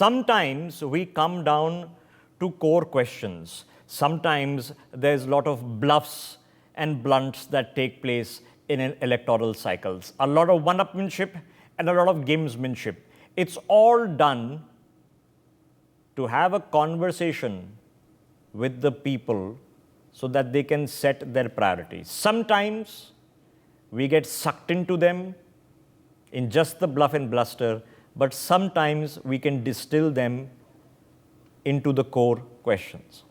sometimes we come down to core questions. Sometimes there's a lot of bluffs and blunts that take place in an electoral cycles. A lot of one-upmanship and a lot of gamesmanship. It's all done to have a conversation with the people so that they can set their priorities. Sometimes we get sucked into them in just the bluff and bluster, but sometimes we can distill them into the core questions.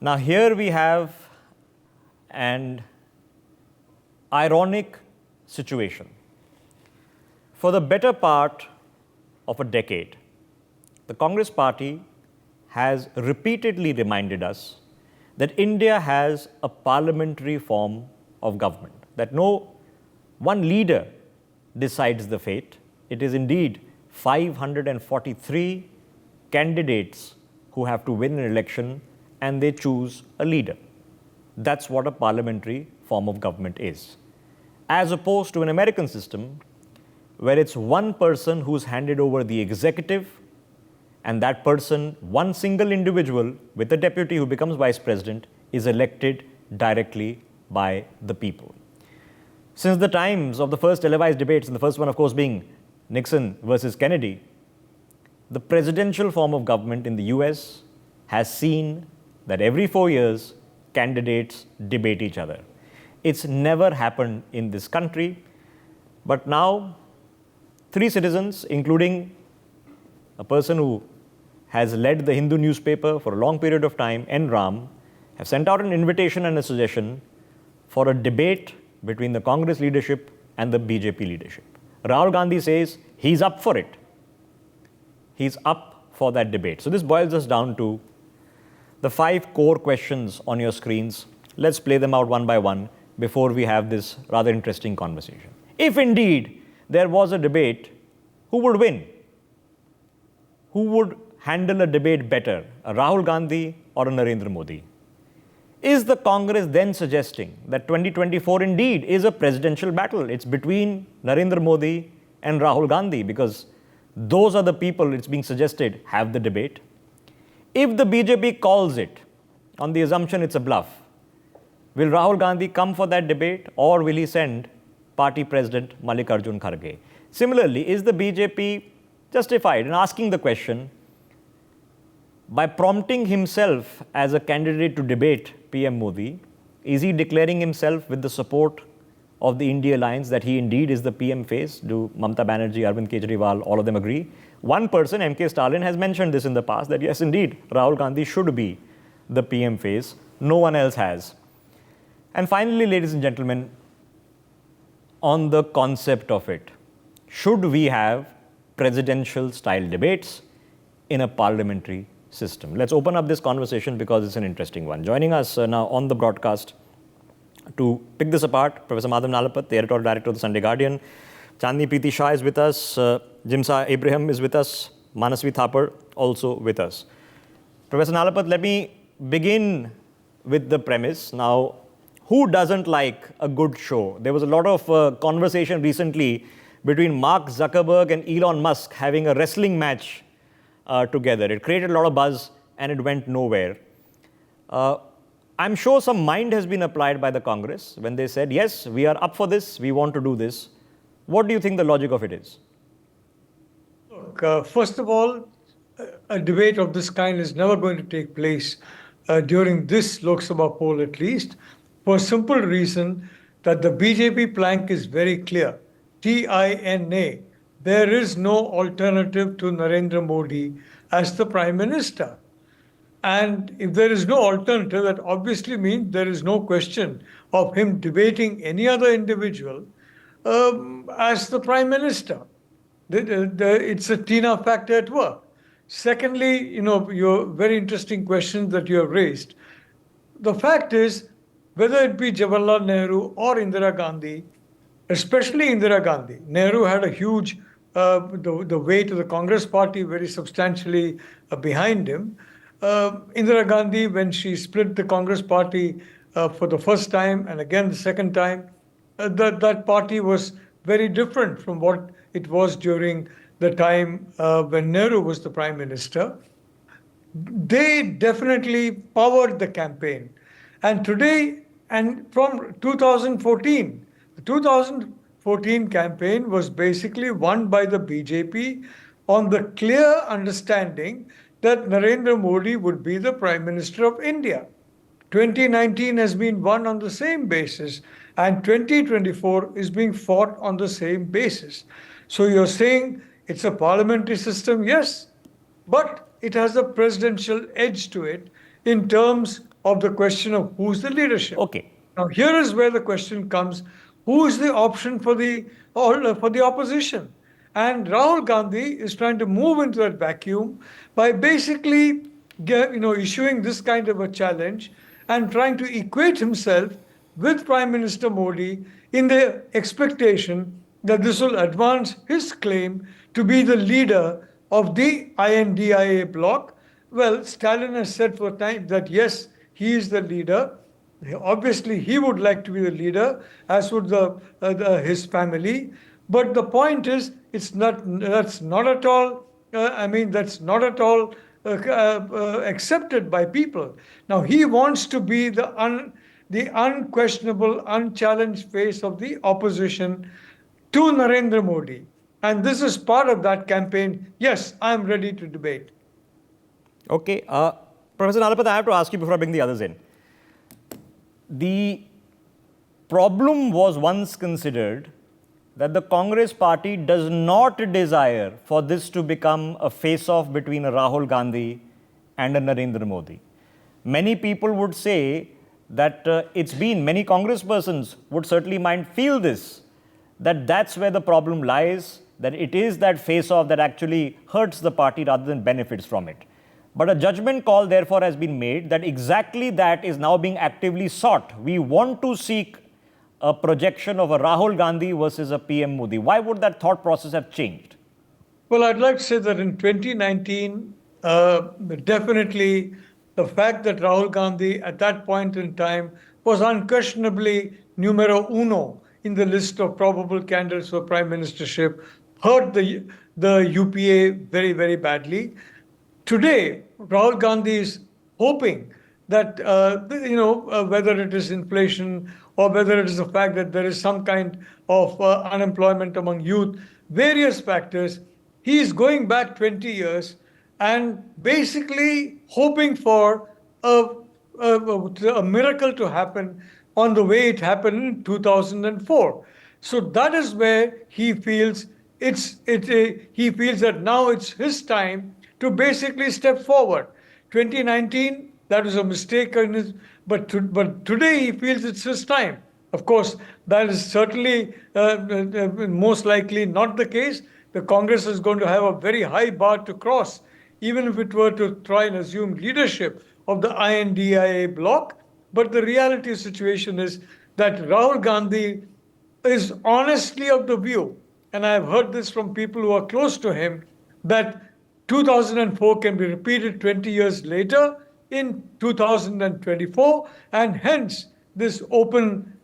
Now here we have an ironic situation. For the better part of a decade, the Congress Party has repeatedly reminded us that India has a parliamentary form of government, that no one leader decides the fate. It is indeed 543 candidates who have to win an election and they choose a leader. That's what a parliamentary form of government is. As opposed to an American system where it's one person who's handed over the executive, and that person, one single individual with a deputy who becomes vice president, is elected directly by the people. Since the times of the first televised debates, and the first one of course being Nixon versus Kennedy, the presidential form of government in the US has seen that every 4 years, candidates debate each other. It's never happened in this country, but now 3 citizens, including a person who has led the Hindu newspaper for a long period of time, N. Ram, have sent out an invitation and a suggestion for a debate between the Congress leadership and the BJP leadership. Rahul Gandhi says he's up for it. He's up for that debate. So this boils us down to the 5 core questions on your screens. Let's play them out one by one before we have this rather interesting conversation. If indeed there was a debate, who would win? Who would handle a debate better, a Rahul Gandhi or a Narendra Modi? Is the Congress then suggesting that 2024 indeed is a presidential battle? It's between Narendra Modi and Rahul Gandhi, because those are the people, it's being suggested, have the debate. If the BJP calls it on the assumption it's a bluff, will Rahul Gandhi come for that debate, or will he send party president Mallikarjun Kharge? Similarly, is the BJP justified in asking the question by prompting himself as a candidate to debate PM Modi? Is he declaring himself with the support of the India Alliance that he indeed is the PM face? Do Mamata Banerjee, Arvind Kejriwal, all of them agree? One person, M.K. Stalin, has mentioned this in the past, that yes, indeed, Rahul Gandhi should be the PM face. No one else has. And finally, ladies and gentlemen, on the concept of it, should we have presidential style debates in a parliamentary system? Let's open up this conversation because it's an interesting one. Joining us now on the broadcast to pick this apart, Professor Madhav Nalapat, the editorial director of the Sunday Guardian. Chandni Preeti Shah is with us. Jimsa Abraham is with us. Manasvi Thapar also with us. Professor Nalapat, let me begin with the premise. Now, who doesn't like a good show? There was a lot of conversation recently between Mark Zuckerberg and Elon Musk having a wrestling match together. It created a lot of buzz and it went nowhere. I'm sure some mind has been applied by the Congress when they said, yes, we are up for this, we want to do this. What do you think the logic of it is? Look, first of all, a debate of this kind is never going to take place during this Lok Sabha poll at least, for a simple reason that the BJP plank is very clear. TINA. There is no alternative to Narendra Modi as the Prime Minister. And if there is no alternative, that obviously means there is no question of him debating any other individual as the Prime Minister. It's a TINA factor at work. Secondly, your very interesting questions that you have raised. The fact is, whether it be Jawaharlal Nehru or Indira Gandhi, especially Indira Gandhi, Nehru had a huge, the weight of the Congress party very substantially behind him. Indira Gandhi, when she split the Congress party for the first time and again the second time, that party was very different from what it was during the time when Nehru was the Prime Minister, they definitely powered the campaign. And today, and from 2014, the 2014 campaign was basically won by the BJP on the clear understanding that Narendra Modi would be the Prime Minister of India. 2019 has been won on the same basis, and 2024 is being fought on the same basis. So you're saying it's a parliamentary system, yes, but it has a presidential edge to it in terms of the question of who's the leadership. Okay. Now, here is where the question comes: who is the option for the opposition? And Rahul Gandhi is trying to move into that vacuum by basically, issuing this kind of a challenge and trying to equate himself with Prime Minister Modi in the expectation that this will advance his claim to be the leader of the INDIA bloc. Well, Stalin has said for time that yes, he is the leader. Obviously, he would like to be the leader, as would his family. But the point is, it's not. That's not at all. That's not at all accepted by people. Now, he wants to be the unquestionable, unchallenged face of the opposition to Narendra Modi. And this is part of that campaign. Yes, I am ready to debate. Okay. Professor Nalapat, I have to ask you before I bring the others in. The problem was once considered that the Congress party does not desire for this to become a face-off between a Rahul Gandhi and a Narendra Modi. Many people would say that many congresspersons would certainly feel this, that that's where the problem lies, that it is that face-off that actually hurts the party rather than benefits from it. But a judgment call, therefore, has been made that exactly that is now being actively sought. We want to seek a projection of a Rahul Gandhi versus a PM Modi. Why would that thought process have changed? Well, I'd like to say that in 2019, definitely the fact that Rahul Gandhi at that point in time was unquestionably numero uno in the list of probable candidates for prime ministership hurt the UPA very, very badly. Today, Rahul Gandhi is hoping that, whether it is inflation or whether it is the fact that there is some kind of unemployment among youth, various factors, he is going back 20 years and basically hoping for a miracle to happen on the way it happened in 2004. So that is where he feels he feels that now it's his time to basically step forward. 2019, that was a mistake, but today he feels it's his time. Of course, that is certainly most likely not the case. The Congress is going to have a very high bar to cross, even if it were to try and assume leadership of the INDIA bloc. But the reality situation is that Rahul Gandhi is honestly of the view, and I have heard this from people who are close to him, that 2004 can be repeated 20 years later in 2024, and hence this open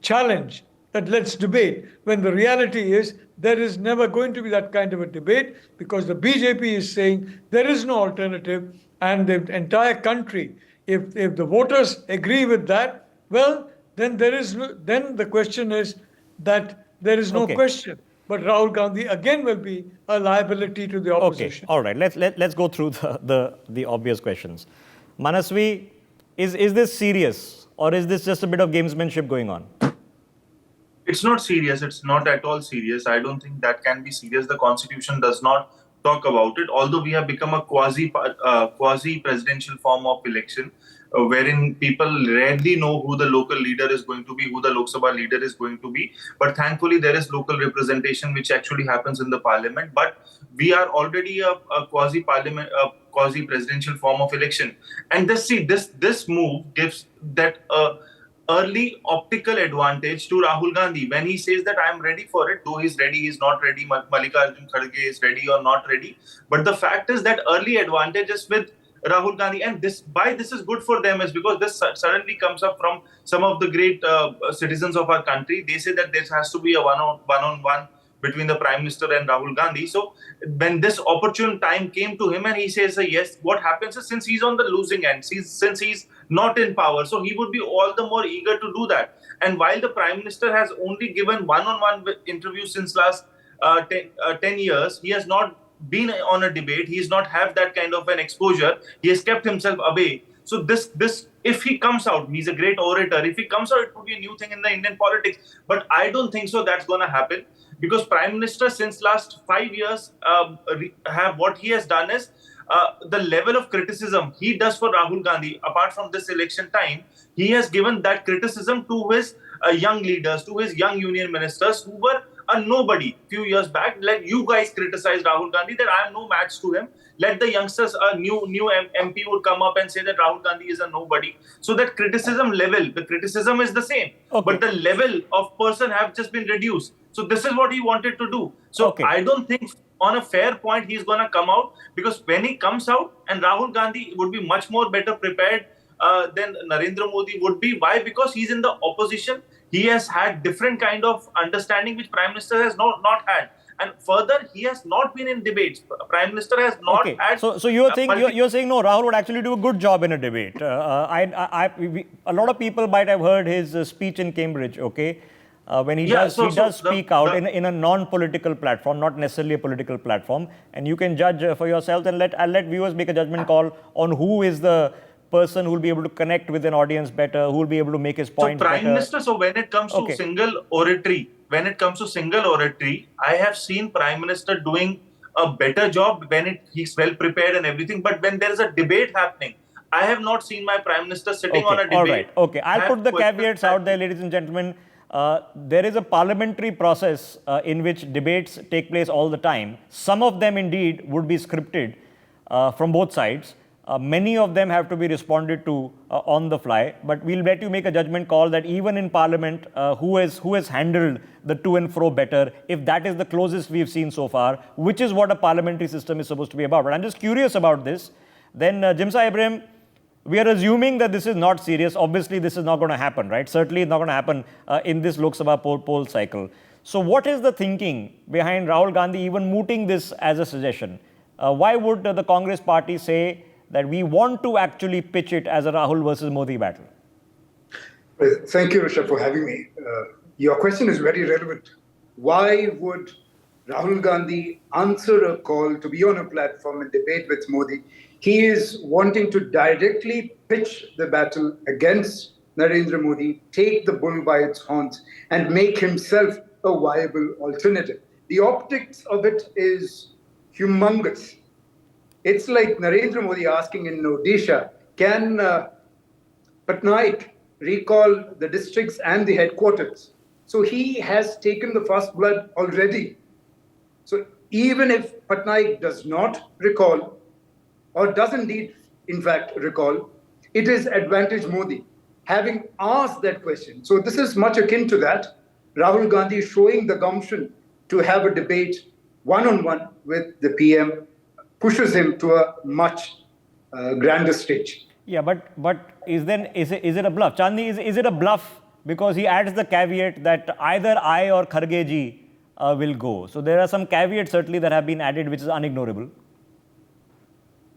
challenge that let's debate, when the reality is there is never going to be that kind of a debate, because the BJP is saying there is no alternative, and the entire country, if the voters agree with that, well, then the question is that there is no question. But Rahul Gandhi again will be a liability to the opposition. Okay, all right. Let's go through the obvious questions. Manasvi, is this serious, or is this just a bit of gamesmanship going on? It's not serious. It's not at all serious. I don't think that can be serious. The Constitution does not talk about it. Although we have become a quasi presidential form of election, wherein people rarely know who the local leader is going to be, who the Lok Sabha leader is going to be. But thankfully, there is local representation, which actually happens in the parliament. But we are already a quasi-parliament, quasi-presidential form of election. And this move gives that early optical advantage to Rahul Gandhi when he says that I am ready for it. Though he's ready, he's not ready. Mallikarjun Kharge is ready or not ready. But the fact is that early advantage is with Rahul Gandhi, and this is good for them is because this suddenly comes up from some of the great citizens of our country. They say that there has to be a one-on-one between the Prime Minister and Rahul Gandhi. So when this opportune time came to him and he says yes, what happens is since he's on the losing end, since he's not in power, so he would be all the more eager to do that. And while the Prime Minister has only given one-on-one interviews since last 10 years, he has not been on a debate. He's not have that kind of an exposure. He has kept himself away. So this, if he comes out, he's a great orator. If he comes out, it would be a new thing in the Indian politics. But I don't think so that's going to happen, because Prime Minister since last 5 years have what he has done is the level of criticism he does for Rahul Gandhi, apart from this election time, he has given that criticism to his young leaders, to his young union ministers who were a nobody few years back. Let you guys criticize Rahul Gandhi that I am no match to him. Let the youngsters, a new MP would come up and say that Rahul Gandhi is a nobody. So that criticism level, the criticism is the same, but the level of person have just been reduced. So this is what he wanted to do. So I don't think on a fair point he's going to come out, because when he comes out, and Rahul Gandhi would be much more better prepared than Narendra Modi would be. Why? Because he's in the opposition. He has had different kind of understanding which Prime Minister has not had. And further, he has not been in debates. Prime Minister has not had. So you're saying no, Rahul would actually do a good job in a debate. A lot of people might have heard his speech in Cambridge. When he does speak out in a non-political platform, not necessarily a political platform, and you can judge for yourself. And I'll let viewers make a judgment call on who is the person who will be able to connect with an audience better, who will be able to make his point better. So Prime Minister, so when it comes to single oratory, I have seen Prime Minister doing a better job when he's well prepared and everything. But when there is a debate happening, I have not seen my Prime Minister sitting on a debate. All right. I'll put the caveats out there, ladies and gentlemen. There is a parliamentary process in which debates take place all the time. Some of them indeed would be scripted from both sides. Many of them have to be responded to on the fly, but we'll let you make a judgment call that even in Parliament, who has handled the to and fro better, if that is the closest we've seen so far, which is what a parliamentary system is supposed to be about. But I'm just curious about this. Then, Jimsa Ibrahim, we are assuming that this is not serious. Obviously, this is not going to happen, right? Certainly, it's not going to happen in this Lok Sabha poll cycle. So what is the thinking behind Rahul Gandhi even mooting this as a suggestion? Why would the Congress party say that we want to actually pitch it as a Rahul versus Modi battle? Well, thank you, Rishabh, for having me. Your question is very relevant. Why would Rahul Gandhi answer a call to be on a platform and debate with Modi? He is wanting to directly pitch the battle against Narendra Modi, take the bull by its horns, and make himself a viable alternative. The optics of it is humongous. It's like Narendra Modi asking in Odisha, can Patnaik recall the districts and the headquarters? So he has taken the first blood already. So even if Patnaik does not recall, or does indeed, in fact, recall, it is advantage Modi having asked that question. So this is much akin to that. Rahul Gandhi showing the gumption to have a debate one-on-one with the PM pushes him to a much grander stage. Yeah, but is it a bluff? Chandni, is it a bluff because he adds the caveat that either I or Kharge ji will go? So there are some caveats certainly that have been added which is unignorable.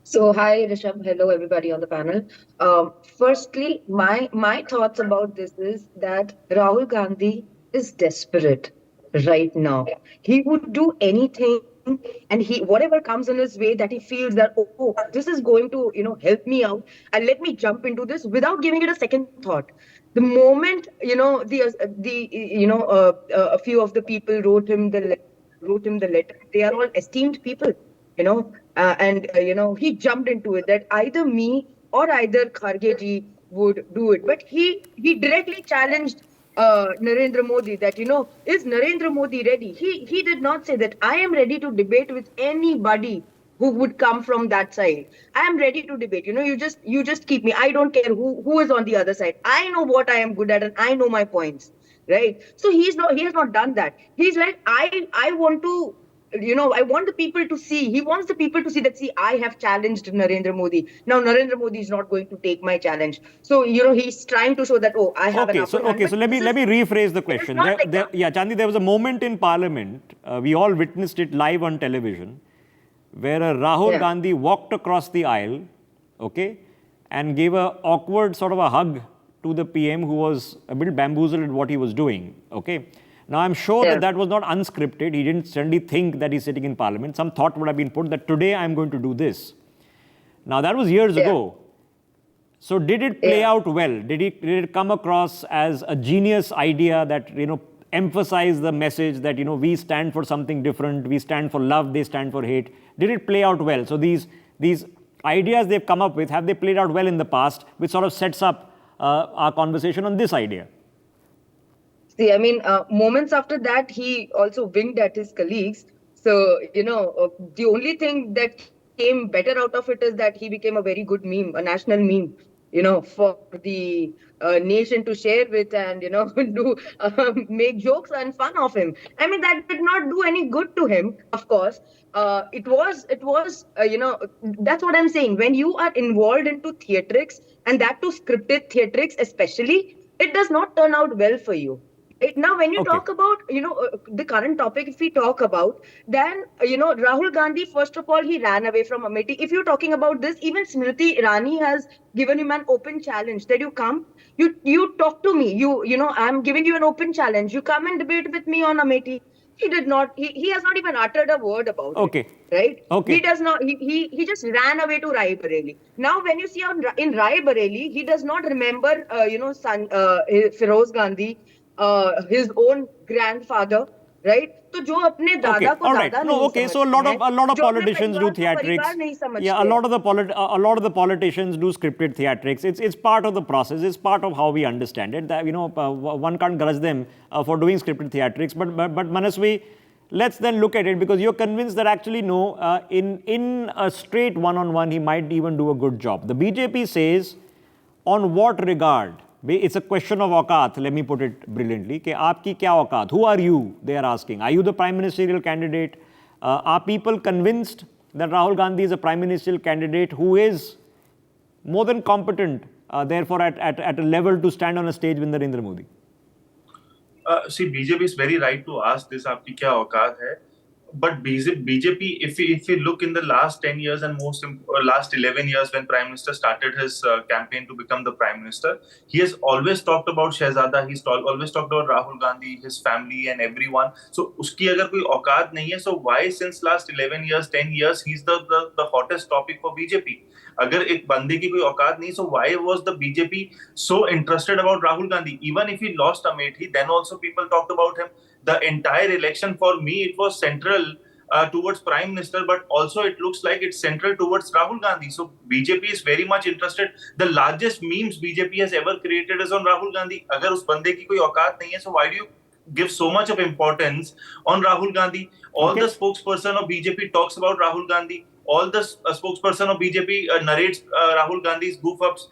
So hi Rishabh, hello everybody on the panel. Firstly, my thoughts about this is that Rahul Gandhi is desperate right now. He would do anything, and whatever comes in his way that he feels that this is going to help me out, and let me jump into this without giving it a second thought. The moment a few of the people wrote him the letter, they are all esteemed people, he jumped into it that either me or either Kharge ji would do it. But he directly challenged Narendra Modi that, is Narendra Modi ready? He did not say that I am ready to debate with anybody who would come from that side. I am ready to debate. You just keep me. I don't care who is on the other side. I know what I am good at and I know my points. Right. So he has not done that. He's like, I want to I want the people to see. He wants the people to see that, see, I have challenged Narendra Modi. Now Narendra Modi is not going to take my challenge. So, he's trying to show that, oh, I have an upper hand. So let me rephrase the question. Yeah, Chandi, there was a moment in Parliament, we all witnessed it live on television, where Rahul Gandhi walked across the aisle, and gave a awkward sort of a hug to the PM, who was a bit bamboozled at what he was doing. Now, I'm sure that was not unscripted. He didn't suddenly think that he's sitting in Parliament. Some thought would have been put that today I'm going to do this. Now, that was years ago. So did it play out well? Did it come across as a genius idea that, emphasize the message that, we stand for something different, we stand for love, they stand for hate? Did it play out well? So these ideas they've come up with, have they played out well in the past, which sort of sets up our conversation on this idea? See, moments after that, he also winked at his colleagues. So, the only thing that came better out of it is that he became a very good meme, a national meme, for the nation to share with and, do make jokes and fun of him. That did not do any good to him, of course. It was, that's what I'm saying. When you are involved into theatrics, and that too scripted theatrics especially, it does not turn out well for you. Now, when you talk about, the current topic, if we talk about, then, Rahul Gandhi, first of all, he ran away from Amethi. If you're talking about this, even Smriti Irani has given him an open challenge that you come, you talk to me, I'm giving you an open challenge. You come and debate with me on Amethi. He did not, he has not even uttered a word about it. Right? He does not, he just ran away to Rai Bareli. Now, when you see in Rai Bareli, he does not remember, Feroz Gandhi, his own grandfather, right? So जो अपने दादा को दादा नहीं समझते हैं, so a lot of politicians do theatrics. Yeah, a lot of the politicians do scripted theatrics. It's part of the process. It's part of how we understand it. That one can't grudge them for doing scripted theatrics. But Manasvi, let's then look at it, because you're convinced that actually no, in a straight one-on-one, he might even do a good job. The BJP says, on what regard? It's a question of auqat, let me put it brilliantly. Ke aapki kya auqat? Who are you? They are asking. Are you the prime ministerial candidate? Are people convinced that Rahul Gandhi is a prime ministerial candidate who is more than competent, therefore at a level to stand on a stage with Narendra Modi? See, BJP is very right to ask this, aapki kya auqat hai? But BJP, if we look in the last 10 years and last 11 years, when Prime Minister started his campaign to become the Prime Minister, he has always talked about Shehzada, he's always talked about Rahul Gandhi, his family and everyone. So, uski agar koi auqat nahi hai, so why since last 11 years, 10 years, he's the hottest topic for BJP? Agar ek bande ki koi auqat nahi, so why was the BJP so interested about Rahul Gandhi? Even if he lost Amethi, then also people talked about him. The entire election, for me, it was central towards Prime Minister, but also it looks like it's central towards Rahul Gandhi. So BJP is very much interested. The largest memes BJP has ever created is on Rahul Gandhi. Agar us bande ki koi auqat nahi hai, so why do you give so much of importance on Rahul Gandhi? All the spokesperson of BJP talks about Rahul Gandhi. All the spokesperson of BJP narrates Rahul Gandhi's goof-ups.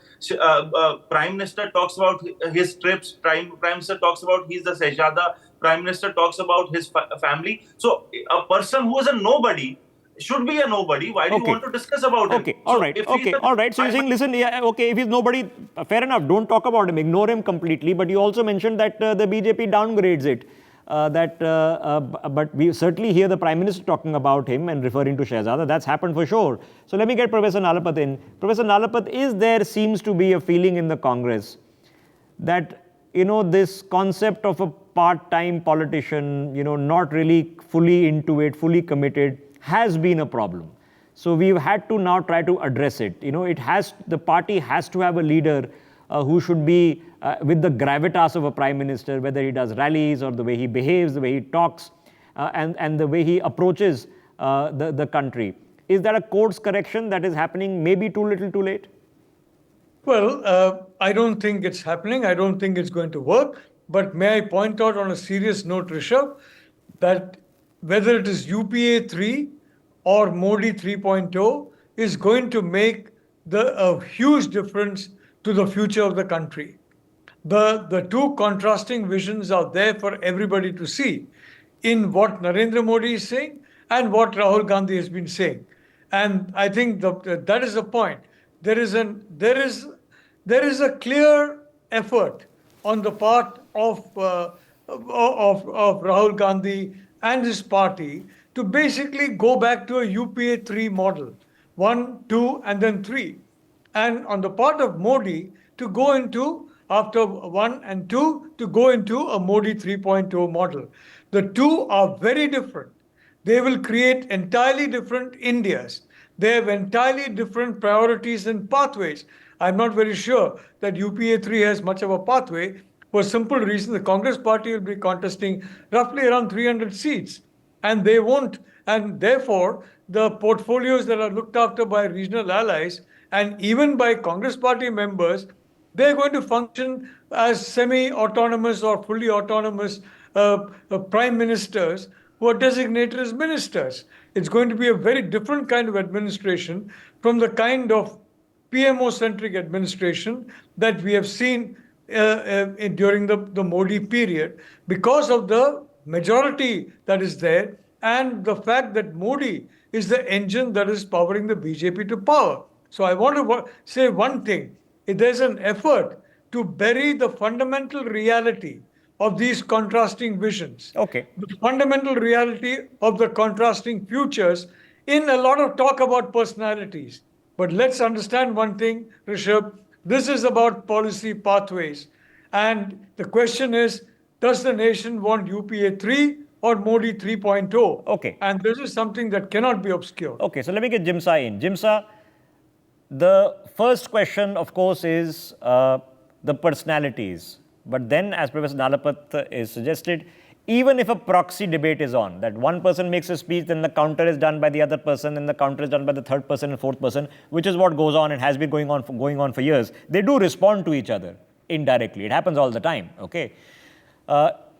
Prime Minister talks about his trips. Prime Minister talks about he's the Shehzada. Prime Minister talks about his family. So a person who is a nobody should be a nobody. Why do you want to discuss about him? All right. So you're saying, listen, if he's nobody, fair enough, don't talk about him, ignore him completely. But you also mentioned that the BJP downgrades it. But we certainly hear the Prime Minister talking about him and referring to Shehzada. That's happened for sure. So let me get Professor Nalapat in. Professor Nalapat, seems to be a feeling in the Congress that, this concept of a part-time politician, not really fully into it, fully committed, has been a problem. So we've had to now try to address it. The party has to have a leader who should be with the gravitas of a prime minister, whether he does rallies or the way he behaves, the way he talks, and the way he approaches the country. Is that a course correction that is happening maybe too little too late? Well, I don't think it's happening. I don't think it's going to work. But may I point out on a serious note, Rishabh, that whether it is UPA 3 or Modi 3.0 is going to make a huge difference to the future of the country. The two contrasting visions are there for everybody to see in what Narendra Modi is saying and what Rahul Gandhi has been saying. And I think that is the point. There is a clear effort on the part of Rahul Gandhi and his party to basically go back to a UPA 3 model, 1, 2, and then 3. And on the part of Modi to go into, after 1 and 2, to go into a Modi 3.0 model. The two are very different. They will create entirely different Indias. They have entirely different priorities and pathways. I'm not very sure that UPA 3 has much of a pathway for a simple reason. The Congress party will be contesting roughly around 300 seats, and they won't. And therefore, the portfolios that are looked after by regional allies and even by Congress party members, they're going to function as semi-autonomous or fully autonomous prime ministers who are designated as ministers. It's going to be a very different kind of administration from the kind of PMO-centric administration that we have seen during the Modi period, because of the majority that is there and the fact that Modi is the engine that is powering the BJP to power. So I want to say one thing. There's an effort to bury the fundamental reality of these contrasting visions. Okay. The fundamental reality of the contrasting futures in a lot of talk about personalities. But let's understand one thing, Rishabh. This is about policy pathways. And the question is, does the nation want UPA 3 or Modi 3.0? Okay. And this is something that cannot be obscured. Okay, so let me get Jimsa in. Jimsa, the first question, of course, is the personalities. But then, as Professor Nalapat is suggested, even if a proxy debate is on, that one person makes a speech, then the counter is done by the other person, and the counter is done by the third person and fourth person, which is what goes on and has been going on for years. They do respond to each other indirectly. It happens all the time, okay?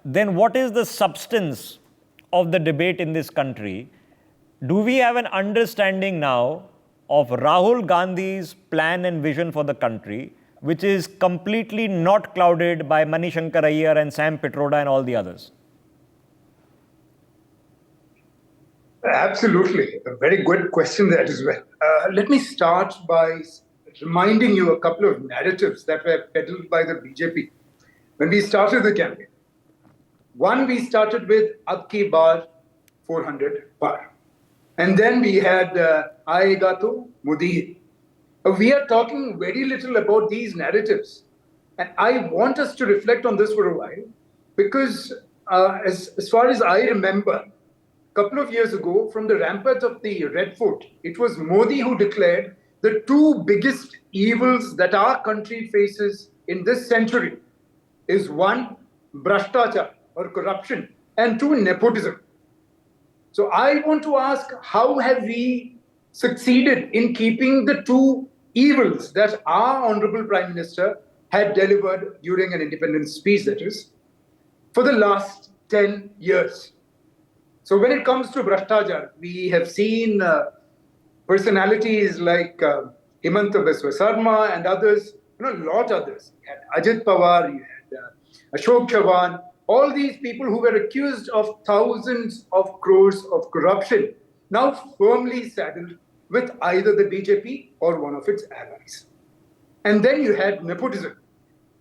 Then what is the substance of the debate in this country? Do we have an understanding now of Rahul Gandhi's plan and vision for the country, which is completely not clouded by Manishankar Iyer and Sam Pitroda and all the others? Absolutely. A very good question there as well. Let me start by reminding you a couple of narratives that were peddled by the BJP when we started the campaign. One, we started with Ab Ki Baar 400 Par. And then we had Aayega to Modi. We are talking very little about these narratives. And I want us to reflect on this for a while, because as far as I remember, a couple of years ago, from the rampart of the Red Fort, it was Modi who declared the two biggest evils that our country faces in this century is one, Bhrashtachar or corruption, and two, nepotism. So I want to ask, how have we succeeded in keeping the two evils that our Honorable Prime Minister had delivered during an independence speech, that is, for the last 10 years? So when it comes to Bhrashtachar, we have seen personalities like Himanta Biswa Sarma and others, a lot others. You had Ajit Pawar, you had Ashok Chavan, all these people who were accused of thousands of crores of corruption, now firmly saddled with either the BJP or one of its allies. And then you had nepotism.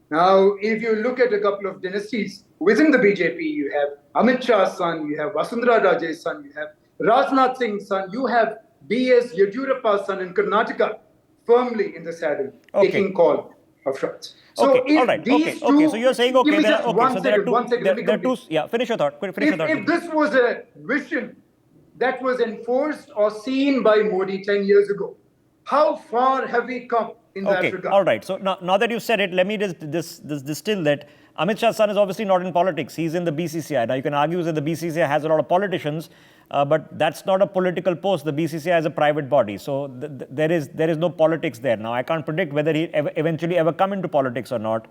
Now, if you look at a couple of dynasties within the BJP, you have Amit Shah's son, you have Vasundhara Raje's son, you have Rajnath Singh's son, you have B.S. Yediyurappa's son in Karnataka, firmly in the saddle, taking call of shots. So okay, all right. Okay, so you're saying, okay, there are two. Yeah, finish your thought. If this was a vision that was enforced or seen by Modi 10 years ago, how far have we come in that regard? All right. So now that you've said it, let me just distill that. Amit Shah's son is obviously not in politics. He's in the BCCI. Now, you can argue that the BCCI has a lot of politicians, but that's not a political post. The BCCI is a private body. So there is no politics there. Now, I can't predict whether he eventually ever come into politics or not.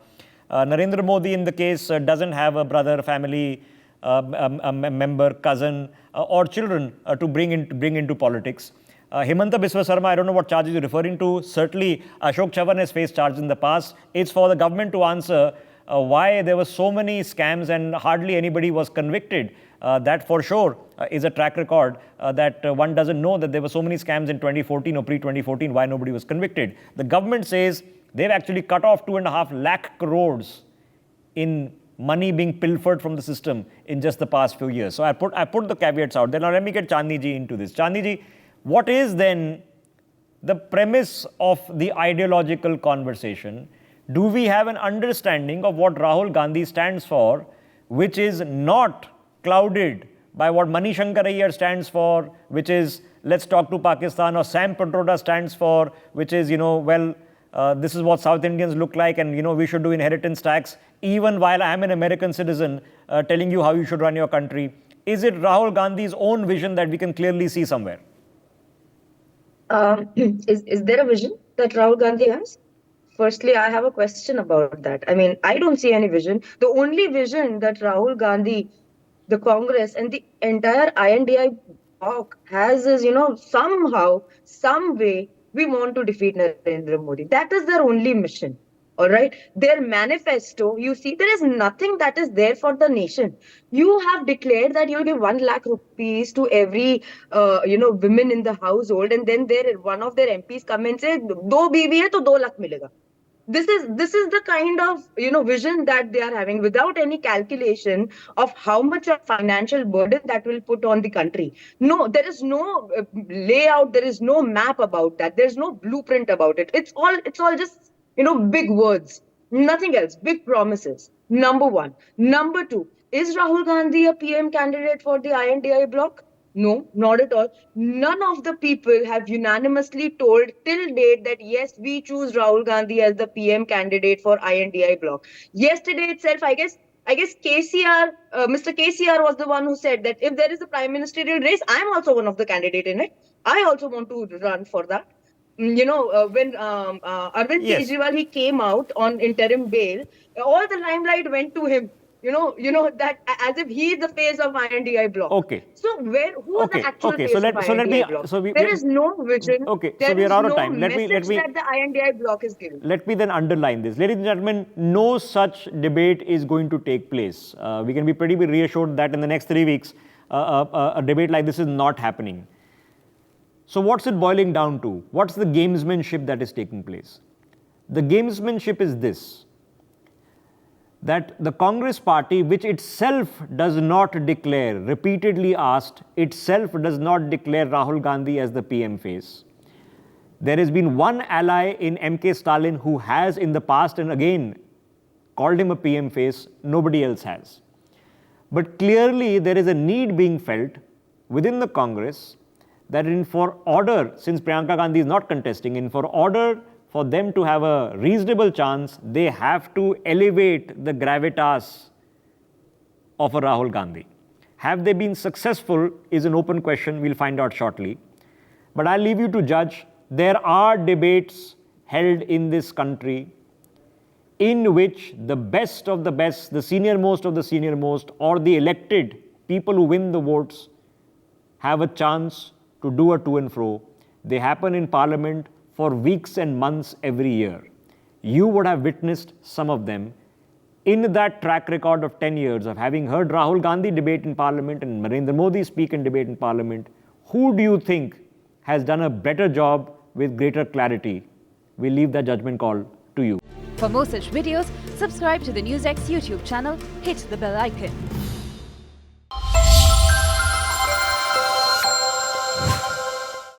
Narendra Modi, in the case, doesn't have a brother, family, a member, cousin, or children to bring into politics. Himanta Biswa Sarma, I don't know what charges you're referring to. Certainly, Ashok Chavan has faced charges in the past. It's for the government to answer why there were so many scams and hardly anybody was convicted That for sure is a track record that one doesn't know that there were so many scams in 2014 or pre-2014, why nobody was convicted. The government says they've actually cut off 2.5 lakh crores in money being pilfered from the system in just the past few years. So I put the caveats out there. Now let me get Chandni ji into this. Chandni ji, what is then the premise of the ideological conversation? Do we have an understanding of what Rahul Gandhi stands for, which is not clouded by what Manishankar Iyer stands for, which is let's talk to Pakistan, or Sam Petroda stands for, which is, this is what South Indians look like and, we should do inheritance tax, even while I am an American citizen telling you how you should run your country. Is it Rahul Gandhi's own vision that we can clearly see somewhere? Is there a vision that Rahul Gandhi has? Firstly, I have a question about that. I mean, I don't see any vision. The only vision that Rahul Gandhi, the Congress, and the entire INDI bloc has is, somehow, some way, we want to defeat Narendra Modi. That is their only mission. All right. Their manifesto, you see, there is nothing that is there for the nation. You have declared that you'll give 1 lakh rupees to every, women in the household, and then one of their MPs come and say, "Do bibi hai to 2 lakh milega." This is the kind of vision that they are having, without any calculation of how much of financial burden that will put on the country. No, there is no layout, there is no map about that, there's no blueprint about it. It's all just big words, nothing else, big promises. Number one. Number two, is Rahul Gandhi a PM candidate for the INDI bloc? No, not at all. None of the people have unanimously told till date that yes, we choose Rahul Gandhi as the PM candidate for INDI bloc. Yesterday itself, I guess KCR, Mr. KCR was the one who said that if there is a prime ministerial race, I'm also one of the candidates in it. I also want to run for that. When Arvind Kejriwal, he came out on interim bail, all the limelight went to him. That as if he is the face of INDI bloc. Okay. So who is the actual face of INDI bloc? So there is no vision. Okay. There so we are out of no time. Let me that the INDI bloc is giving. Let me then underline this. Ladies and gentlemen, no such debate is going to take place. We can be pretty reassured that in the next 3 weeks, a debate like this is not happening. So what's it boiling down to? What's the gamesmanship that is taking place? The gamesmanship is this: that the Congress party, which itself does not declare, repeatedly asked, itself does not declare Rahul Gandhi as the PM face. There has been one ally in MK Stalin who has in the past and again called him a PM face, nobody else has. But clearly there is a need being felt within the Congress that for order, since Priyanka Gandhi is not contesting, for order for them to have a reasonable chance, they have to elevate the gravitas of a Rahul Gandhi. Have they been successful is an open question. We'll find out shortly. But I'll leave you to judge. There are debates held in this country in which the best of the best, the senior most of the senior most, or the elected people who win the votes have a chance to do a to and fro. They happen in Parliament for weeks and months every year. You would have witnessed some of them in that track record of 10 years of having heard Rahul Gandhi debate in Parliament and Narendra Modi speak and debate in Parliament. Who do you think has done a better job with greater clarity? We'll leave that judgment call to you. For more such videos, subscribe to the NewsX YouTube channel, hit the bell icon.